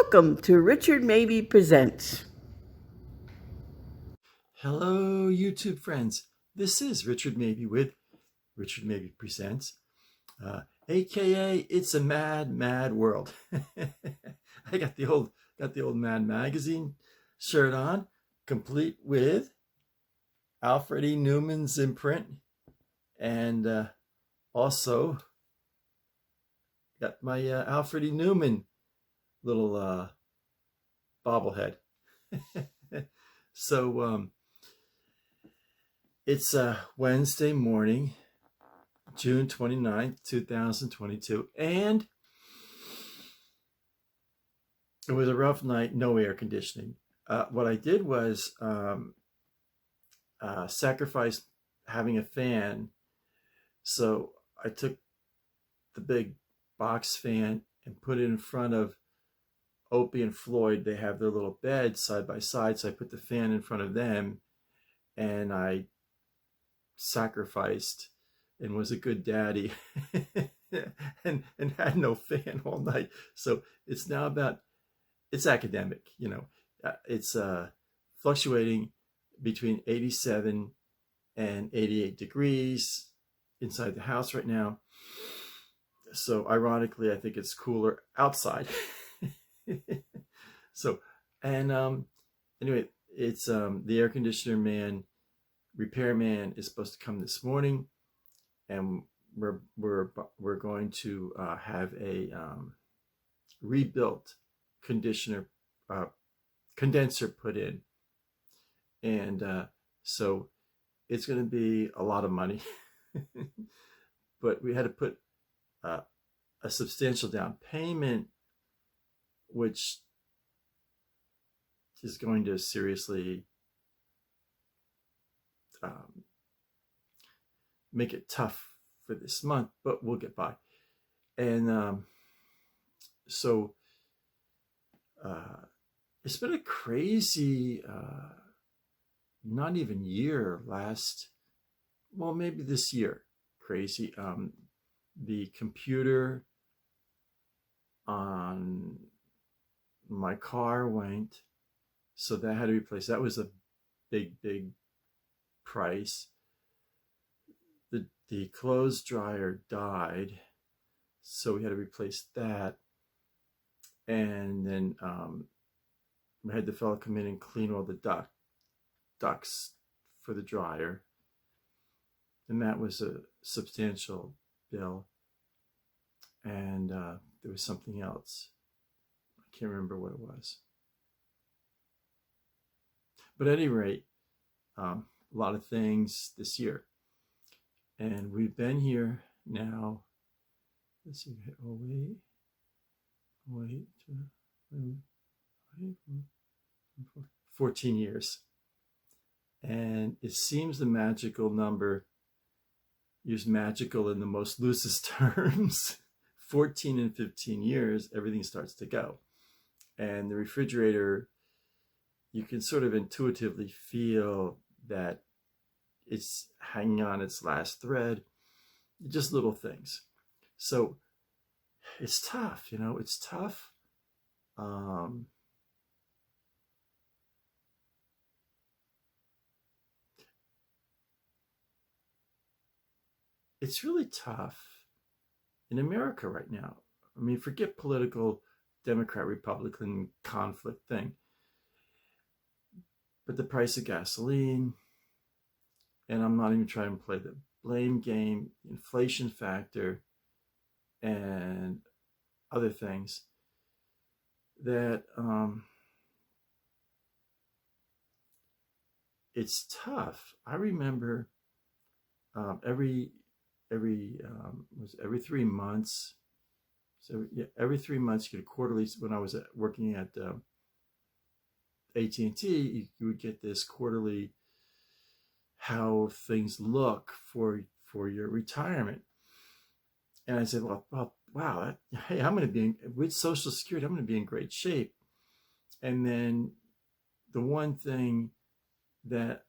Welcome to Richard Mabey Presents. Hello, YouTube friends. This is Richard Mabey with Richard Mabey Presents, aka It's a Mad, Mad World. I got the old Mad Magazine shirt on, complete with Alfred E. Newman's imprint, and also got my Alfred E. Newman little bobblehead. So it's Wednesday morning, June 29th, 2022, and it was a rough night, no air conditioning. What I did was sacrifice having a fan. So I took the big box fan and put it in front of Opie and Floyd. They have their little bed side by side. So I put the fan in front of them and I sacrificed and was a good daddy and had no fan all night. So it's now it's academic, it's fluctuating between 87 and 88 degrees inside the house right now. So ironically, I think it's cooler outside. So, and anyway, it's the air conditioner repairman is supposed to come this morning, and we're going to have a rebuilt conditioner condenser put in, and so it's going to be a lot of money. But we had to put a substantial down payment, which is going to seriously make it tough for this month, but we'll get by. And so it's been a crazy, not even year maybe this year, crazy. The computer on my car went, so that had to be replaced. That was a big price. The clothes dryer died, so we had to replace that. And then we had the fellow come in and clean all the ducts for the dryer, and that was a substantial bill. And there was something else. I can't remember what it was. But at any rate, a lot of things this year. And we've been here now, let's see, 14 years. And it seems the magical number, used magical in the most loosest terms, 14 and 15 years, everything starts to go. And the refrigerator, you can sort of intuitively feel that it's hanging on its last thread, just little things. So it's tough, it's tough. It's really tough in America right now. I mean, forget political Democrat-Republican conflict thing, but the price of gasoline, and I'm not even trying to play the blame game, inflation factor, and other things that it's tough. I remember every 3 months. So yeah, every 3 months you get a quarterly. When I was working at AT&T, you would get this quarterly how things look for your retirement. And I said, well wow, hey, I'm going to be with Social Security, I'm going to be in great shape. And then the one thing that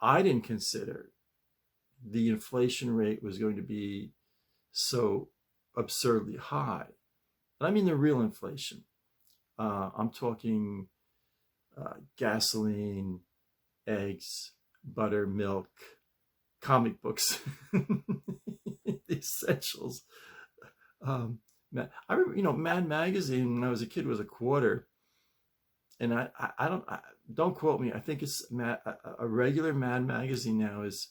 I didn't consider, the inflation rate was going to be so absurdly high. And I mean the real inflation. I'm talking gasoline, eggs, butter, milk, comic books, the essentials. I remember, Mad Magazine when I was a kid was a quarter, and don't quote me. I think it's a regular Mad Magazine now is,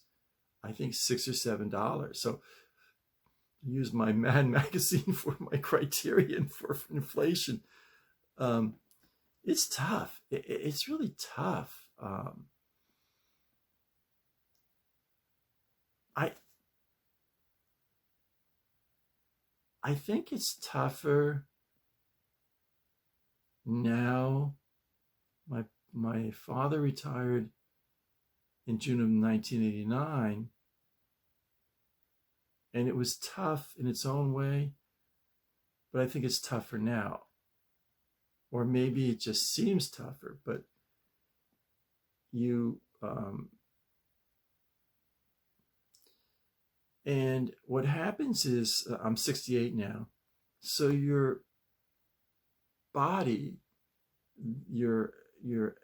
I think, $6 or $7. So use my Mad Magazine for my criterion for inflation. It's tough. It's really tough. I I think it's tougher now. My father retired in June of 1989, and it was tough in its own way, but I think it's tougher now. Or maybe it just seems tougher, but you and what happens is I'm 68 now, so your body, your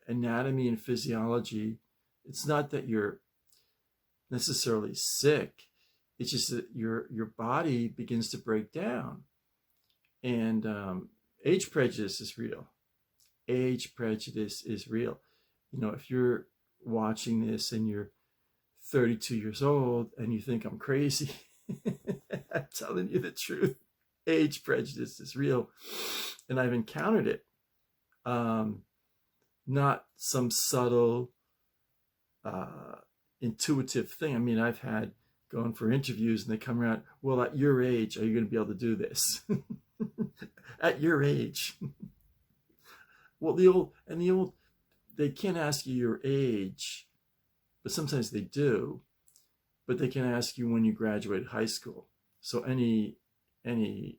anatomy and physiology, it's not that you're necessarily sick, it's just that your body begins to break down. And age prejudice is real. Age prejudice is real. If you're watching this and you're 32 years old and you think I'm crazy, I'm telling you the truth. Age prejudice is real, and I've encountered it. Not some subtle, intuitive thing. I mean, I've had going for interviews and they come around, well, at your age, are you going to be able to do this? At your age. Well, they can't ask you your age, but sometimes they do. But they can ask you when you graduated high school. So anybody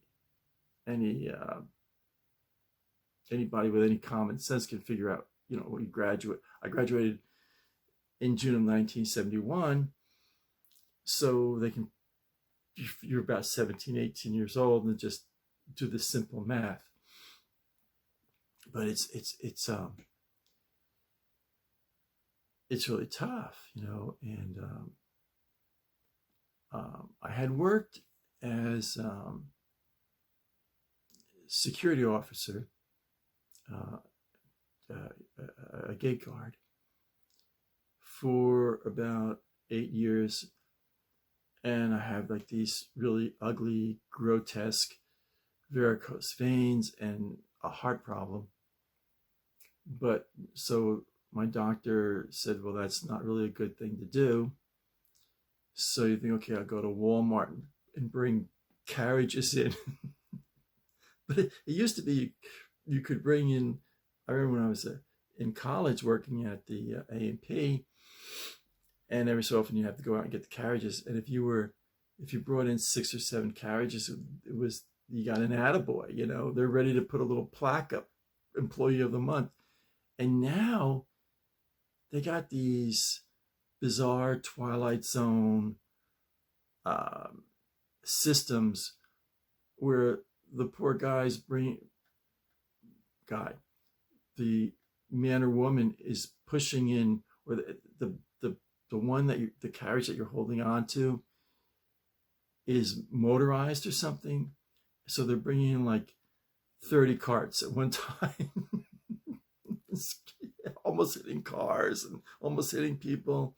with any common sense can figure out, when you graduate. I graduated in June of 1971, so you're about 17, 18 years old, and just do the simple math. But it's really tough, and I had worked as security officer, a gate guard, for about 8 years, and I had like these really ugly, grotesque varicose veins and a heart problem. But so my doctor said, well, that's not really a good thing to do. So you think, okay, I'll go to Walmart and bring carriages in. But it used to be you could bring in, I remember when I was in college working at the A&P, and every so often you have to go out and get the carriages. And if you brought in 6 or 7 carriages, you got an attaboy, they're ready to put a little plaque up, employee of the month. And now they got these bizarre Twilight Zone systems where the poor the man or woman is pushing in, or the one the carriage that you're holding on to is motorized or something. So they're bringing in like 30 carts at one time. Almost hitting cars and almost hitting people.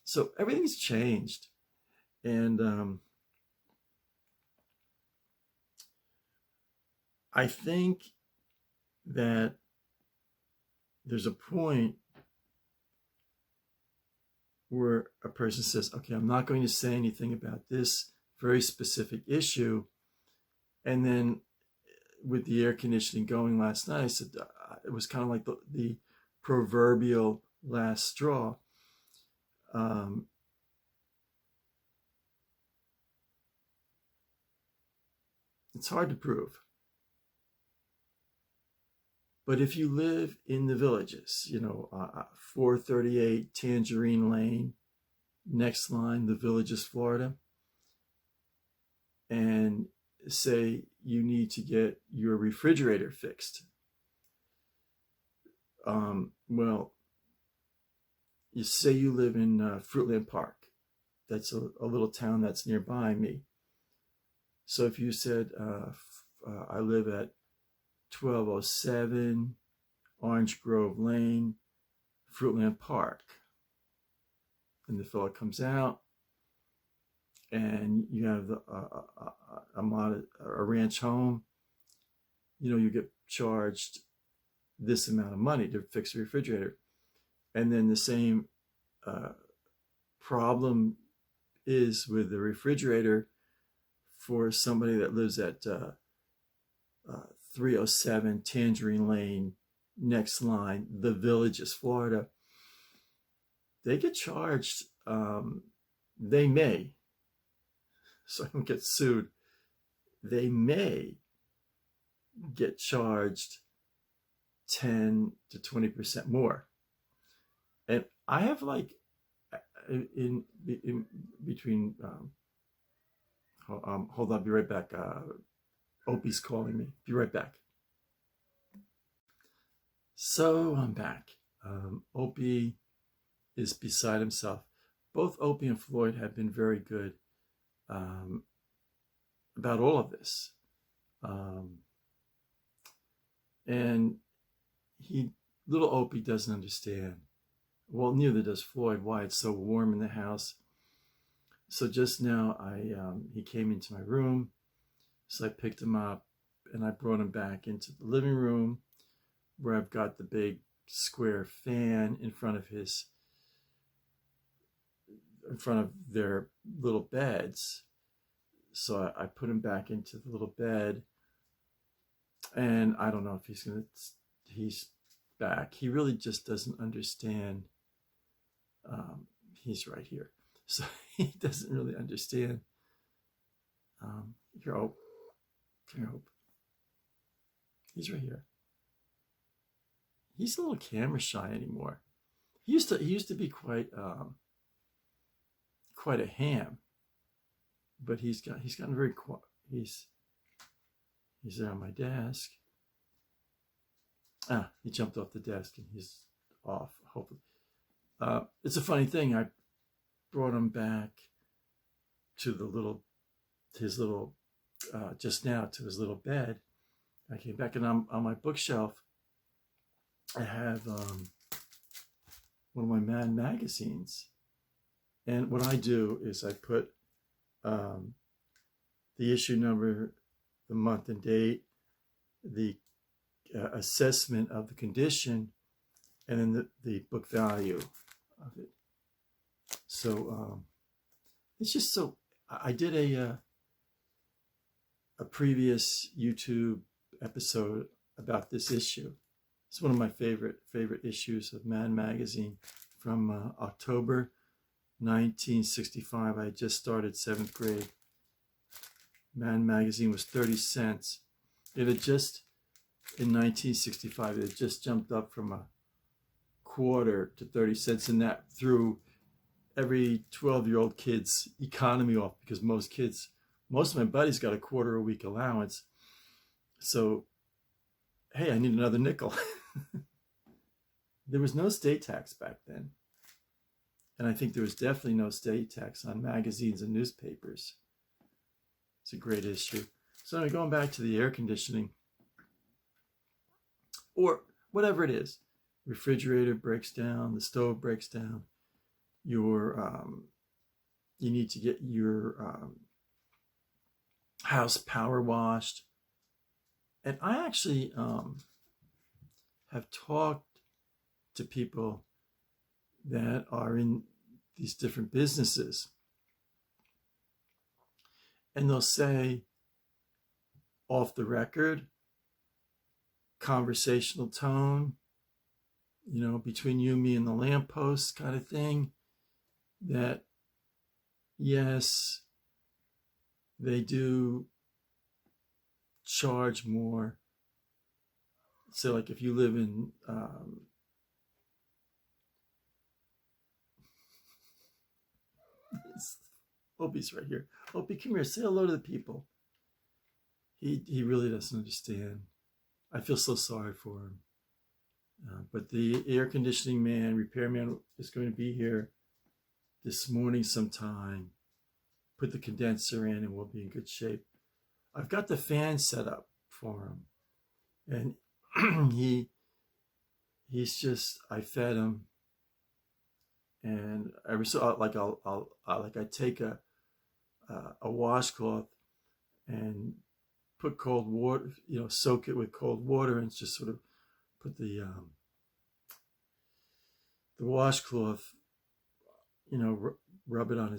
So everything's changed. And I think that there's a point where a person says, okay, I'm not going to say anything about this very specific issue. And then with the air conditioning going last night, I said, it was kind of like the proverbial last straw. It's hard to prove. But if you live in the villages, 438 Tangerine Lane, next line, the Villages, Florida, and say you need to get your refrigerator fixed. Well, you say you live in Fruitland Park. That's a little town that's nearby me. So if you said, I live at 1207 Orange Grove Lane, Fruitland Park, and the fellow comes out, and you have a ranch home, you get charged this amount of money to fix the refrigerator. And then the same problem is with the refrigerator for somebody that lives at 307 Tangerine Lane, next line, The Villages, Florida. They get charged, they may, so I don't get sued, they may get charged 10 to 20% more. And I have like in between hold on, I'll be right back. Opie's calling me. Be right back. So I'm back. Opie is beside himself. Both Opie and Floyd have been very good about all of this. And little Opie doesn't understand. Well, neither does Floyd, why it's so warm in the house. So just now, he came into my room, so I picked him up and I brought him back into the living room, where I've got the big square fan in front of their little beds. So I put him back into the little bed, and I don't know if he's back. He really just doesn't understand. He's right here. So he doesn't really understand. Here, Hope. Come here, Hope. He's right here. He's a little camera shy anymore. He used to be quite a ham, but he's gotten very quiet. He's there on my desk. He jumped off the desk and he's off. Hopefully, it's a funny thing. I brought him back to his little bed. I came back, and on my bookshelf, I have one of my Mad magazines. And what I do is I put the issue number, the month and date, the assessment of the condition, and then the book value of it. So it's just so. I did a previous YouTube episode about this issue. It's one of my favorite issues of Mad magazine from October 1965. I had just started 7th grade. Mad magazine was 30 cents. It had just, in 1965, it had just jumped up from a quarter to 30 cents, and that threw every 12-year-old kid's economy off, because most of my buddies got a quarter a week allowance. So, hey, I need another nickel. There was no state tax back then. And I think there was definitely no state tax on magazines and newspapers. It's a great issue. So anyway, going back to the air conditioning, or whatever it is, refrigerator breaks down, the stove breaks down, you need to get your house power washed. And I actually have talked to people that are in these different businesses, and they'll say, off the record, conversational tone, between you, me, and the lamppost kind of thing, that yes, they do charge more. So like if you live in Opie's right here. Opie, come here, say hello to the people. he really doesn't understand. I feel so sorry for him. But the air conditioning man, repairman, is going to be here this morning sometime. Put the condenser in, and we'll be in good shape. I've got the fan set up for him, and he's just, I fed him, and every so I take a washcloth and put cold water, soak it with cold water, and just sort of put the washcloth, rub it on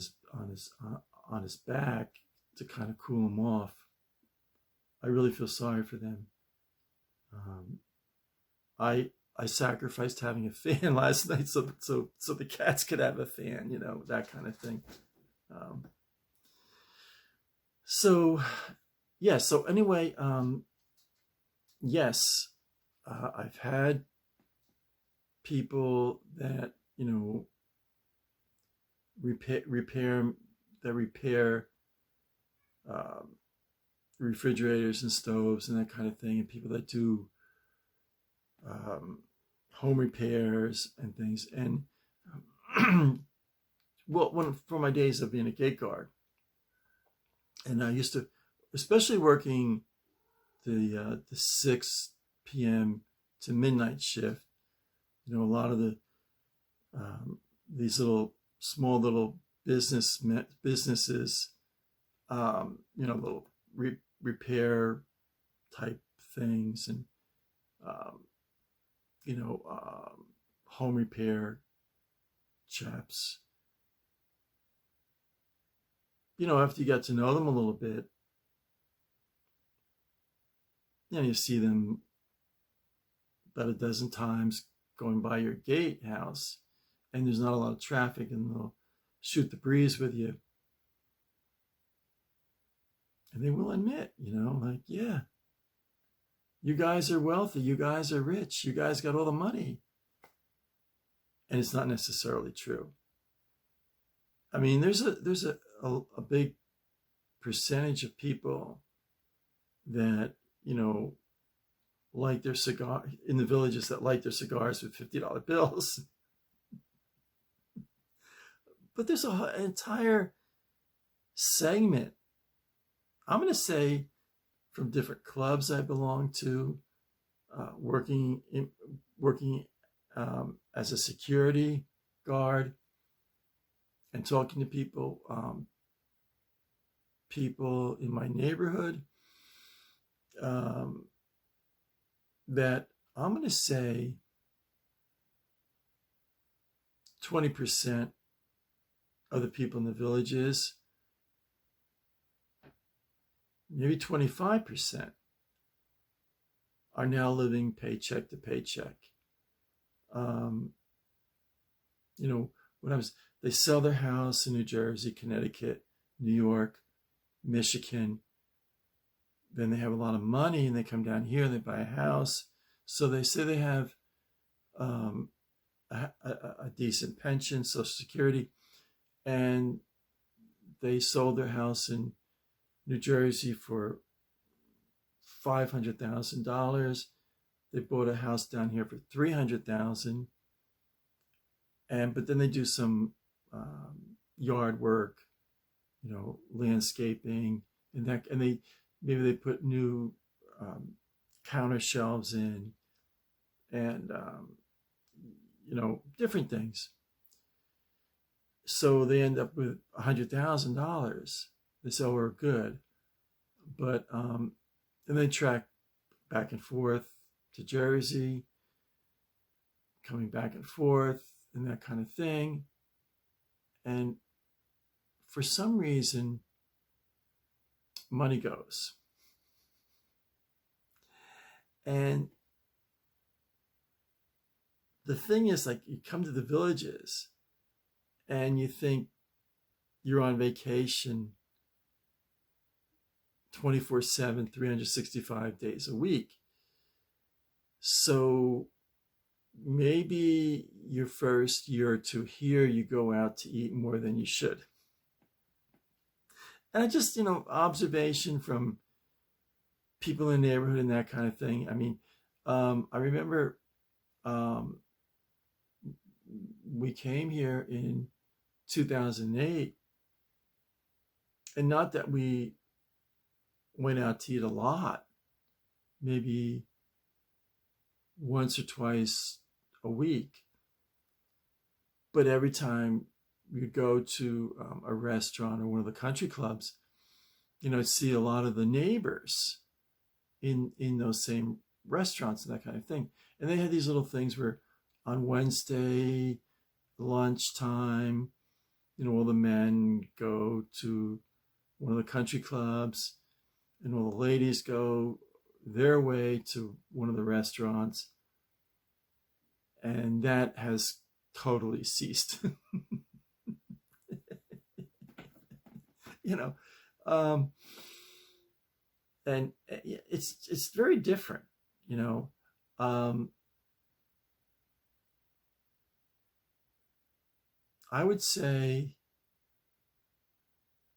his back to kind of cool him off. I really feel sorry for them. I sacrificed having a fan last night so the cats could have a fan, that kind of thing. So anyway, yes, I've had people that repair refrigerators and stoves and that kind of thing, and people that do home repairs and things. And well, for my days of being a gate guard, and I used to, especially working the 6 p.m. to midnight shift, a lot of these small little businesses, little repair type things, and home repair chaps. After you get to know them a little bit, you see them about a dozen times going by your gatehouse, and there's not a lot of traffic, and they'll shoot the breeze with you. And they will admit, yeah, you guys are wealthy, you guys are rich, you guys got all the money. And it's not necessarily true. I mean, there's a big percentage of people that, light their cigar in the villages, that light their cigars with $50 bills. But there's an entire segment, I'm going to say, from different clubs I belong to, working as a security guard, and talking to people in my neighborhood, that I'm going to say 20% of the people in the villages, maybe 25%, are now living paycheck to paycheck. They sell their house in New Jersey, Connecticut, New York, Michigan. Then they have a lot of money, and they come down here and they buy a house. So they say they have a decent pension, Social Security, and they sold their house in New Jersey for $500,000. They bought a house down here for $300,000, but then they do some yard work, landscaping, and maybe they put new counter shelves in, and different things. So they end up with $100,000. They say, "Oh, we're good," but then they track back and forth to Jersey, coming back and forth, and that kind of thing. And for some reason, money goes. And the thing is, like, you come to the villages and you think you're on vacation 24/7, 365 days a week. So maybe your first year or two here, you go out to eat more than you should. And I just, observation from people in the neighborhood and that kind of thing. I mean, I remember we came here in 2008, and not that we went out to eat a lot, maybe once or twice a week, but every time we go to a restaurant or one of the country clubs, see a lot of the neighbors in those same restaurants and that kind of thing. And they had these little things where on Wednesday lunchtime, all the men go to one of the country clubs, and all the ladies go their way to one of the restaurants. And that has totally ceased. And it's very different. I would say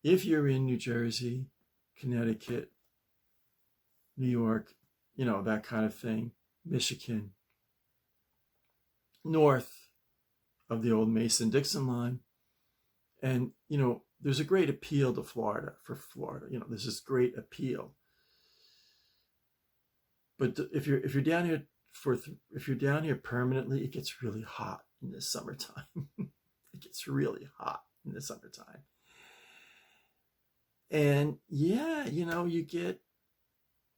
if you're in New Jersey, Connecticut, New York, that kind of thing, Michigan, north of the old Mason-Dixon line, and there's a great appeal to Florida. There's this great appeal. But if you're down here if you're down here permanently, it gets really hot in the summertime. It gets really hot in the summertime. And yeah, you get,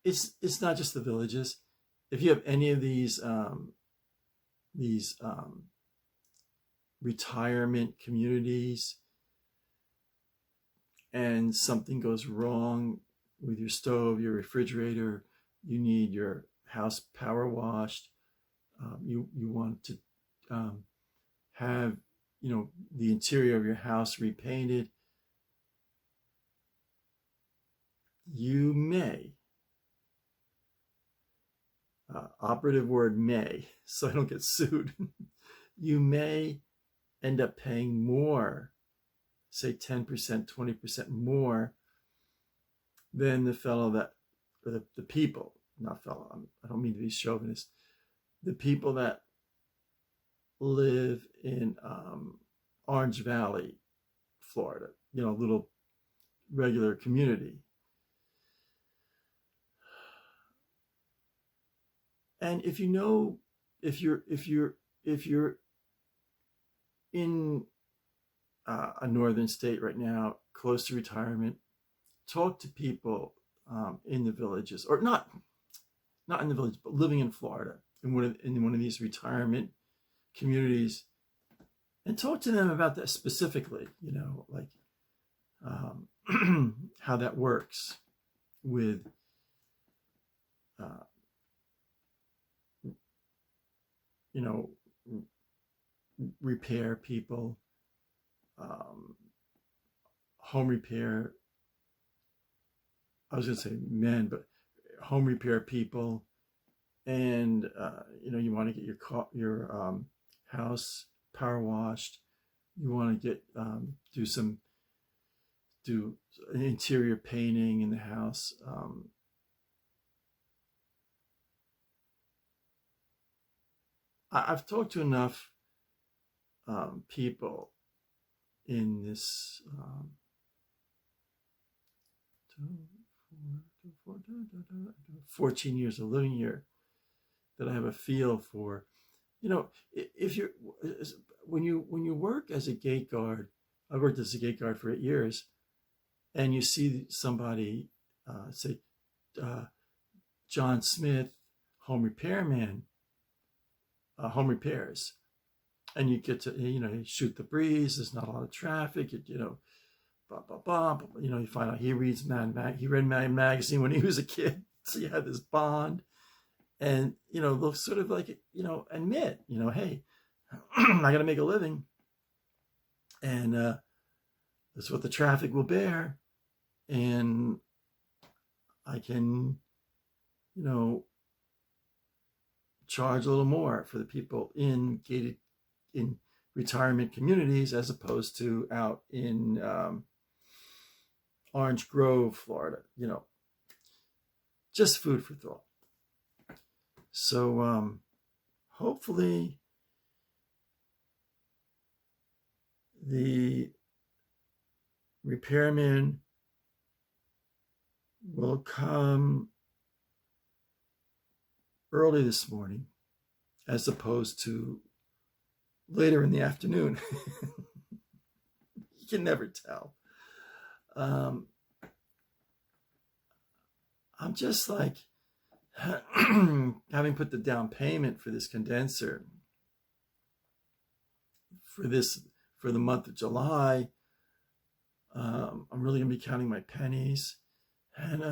it's not just the villages. If you have any of these retirement communities, and something goes wrong with your stove, your refrigerator, you need your house power washed, you want to have the interior of your house repainted, you may, operative word may, so I don't get sued, you may end up paying more, say 10%, 20% more than the fellow that, or the people, not fellow, I don't mean to be chauvinist, the people that live in Orange Valley, Florida, little regular community. And if you're in a northern state right now, close to retirement, talk to people in the villages, or not in the village, but living in Florida, in one of these retirement communities, and talk to them about that specifically, like how that works with repair people, home repair. I was going to say men, but home repair people, and you want to get your house power washed. You want to get do an interior painting in the house. I've talked to enough people in this 14 years of living here that I have a feel for, if you're, when you work as a gate guard, I worked as a gate guard for 8 years, and you see somebody, say, John Smith, home repairman, home repairs, and you get to, you shoot the breeze, there's not a lot of traffic, blah, blah, blah, you find out he read Mad Magazine when he was a kid, so you have this bond, and, they'll sort of like, admit, hey, I got to make a living, and that's what the traffic will bear, and I can, charge a little more for the people in retirement communities as opposed to out in Orange Grove, Florida, just food for thought. So hopefully the repairman will come early this morning as opposed to later in the afternoon. You can never tell. I'm just like having put the down payment for this condenser for the month of July. I'm really gonna be counting my pennies, and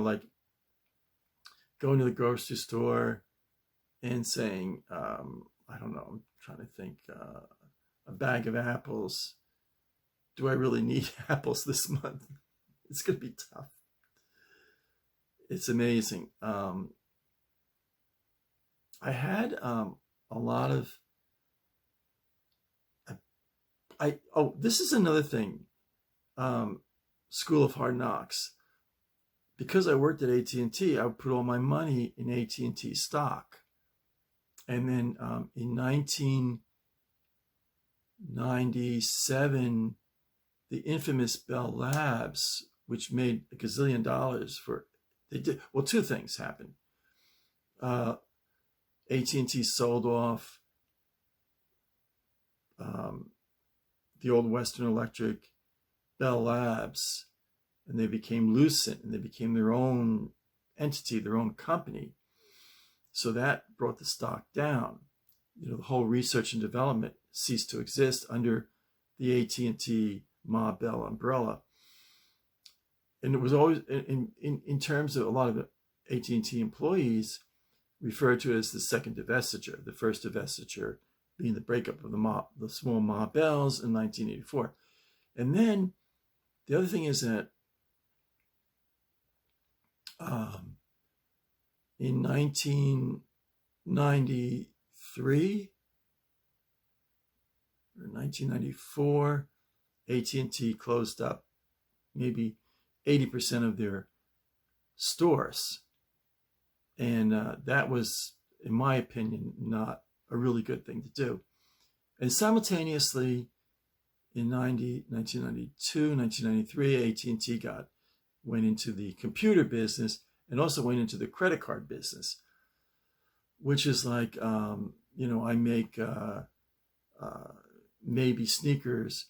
like going to the grocery store and saying, I don't know, I'm trying to think, a bag of apples. Do I really need apples this month? It's gonna be tough. It's amazing. I had a lot of. This is another thing. School of Hard Knocks. Because I worked at AT&T, I would put all my money in AT&T stock. And then in 1997, the infamous Bell Labs, which made $1 gazillion two things happened. AT&T sold off the old Western Electric Bell Labs, and they became Lucent, and they became their own entity, their own company. So that brought the stock down. The whole research and development ceased to exist under the AT&T Ma Bell umbrella. And it was always, in terms of a lot of AT&T employees, referred to as the second divestiture, the first divestiture being the breakup of the small Ma Bells in 1984. And then the other thing is that in 1993 or 1994, AT&T closed up maybe 80% of their stores. And that was, in my opinion, not a really good thing to do. And simultaneously, in 1992, 1993, AT&T went into the computer business and also went into the credit card business, which is like, I make Mabey sneakers,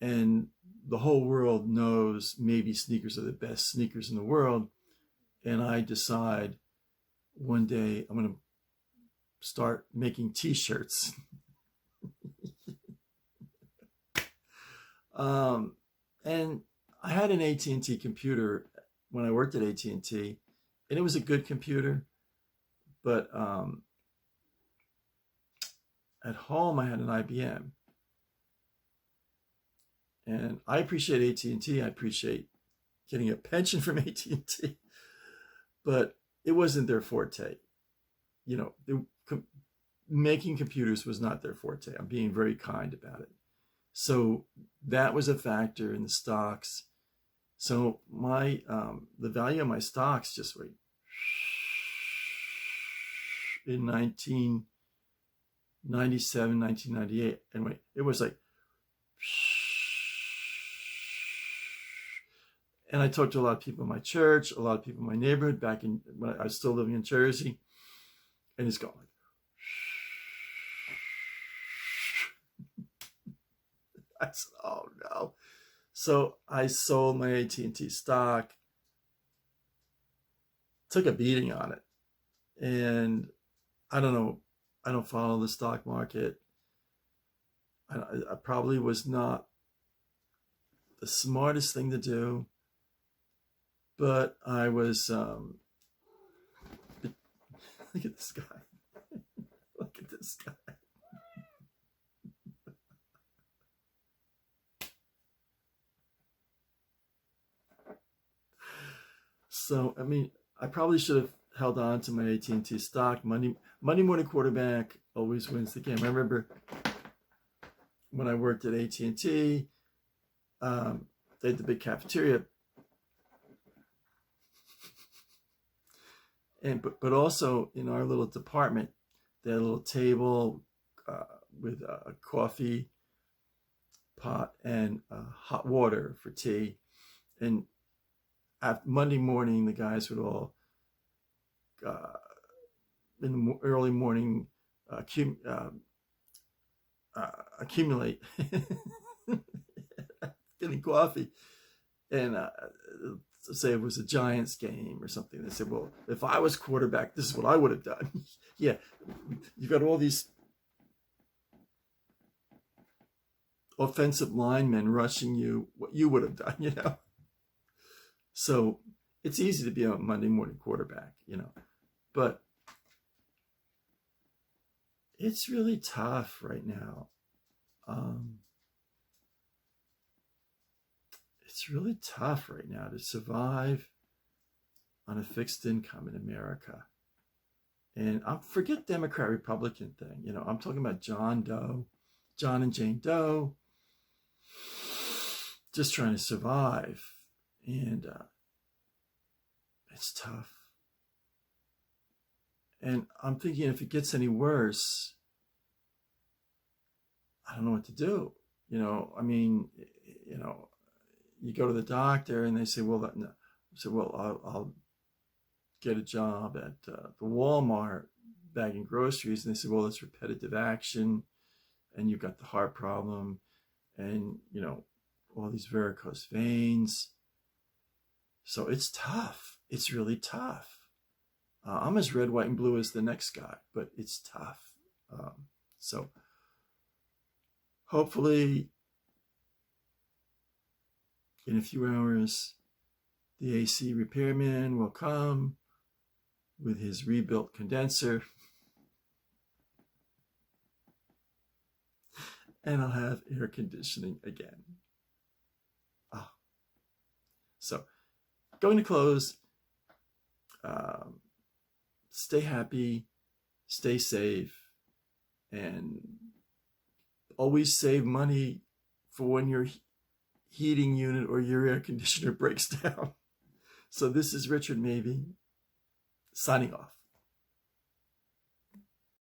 and the whole world knows Mabey sneakers are the best sneakers in the world. And I decide one day I'm going to start making t-shirts. And I had an AT&T computer when I worked at AT&T, and it was a good computer, but at home I had an IBM. And I appreciate AT&T. I appreciate getting a pension from AT&T, but it wasn't their forte. Making computers was not their forte. I'm being very kind about it. So that was a factor in the stocks. So my the value of my stocks just went in 1997, 1998. Anyway, it was like, and I talked to a lot of people in my church, a lot of people in my neighborhood back when I was still living in Jersey, and it's going like, I said, oh no. So I sold my AT&T stock, took a beating on it. And I don't know, I don't follow the stock market. I probably was not the smartest thing to do, but I was, look at this guy. Look at this guy. So, I mean, I probably should have held on to my AT&T stock. Monday morning quarterback always wins the game. I remember when I worked at AT&T, they had the big cafeteria. And but also in our little department, they had a little table with a coffee pot and hot water for tea. And after Monday morning, the guys would all uh, in the early morning accumulate getting coffee, and say it was a Giants game or something. They said, well, if I was quarterback, this is what I would have done. Yeah, you got all these offensive linemen rushing you, what you would have done, you know? So it's easy to be a Monday morning quarterback, you know, but it's really tough right now. It's really tough right now to survive on a fixed income in America. And I forget Democrat Republican thing. You know, I'm talking about John and Jane Doe, just trying to survive. And it's tough. And I'm thinking if it gets any worse, I don't know what to do. You know, I mean, you know, you go to the doctor and they say, well, no. I said, well, I'll get a job at the Walmart bagging groceries. And they said, well, it's repetitive action and you've got the heart problem and, you know, all these varicose veins. So it's tough. It's really tough. I'm as red, white, and blue as the next guy, but it's tough. So hopefully in a few hours, the AC repairman will come with his rebuilt condenser and I'll have air conditioning again. So going to close. Stay happy, stay safe, and always save money for when your heating unit or your air conditioner breaks down. So this is Richard Mabey signing off.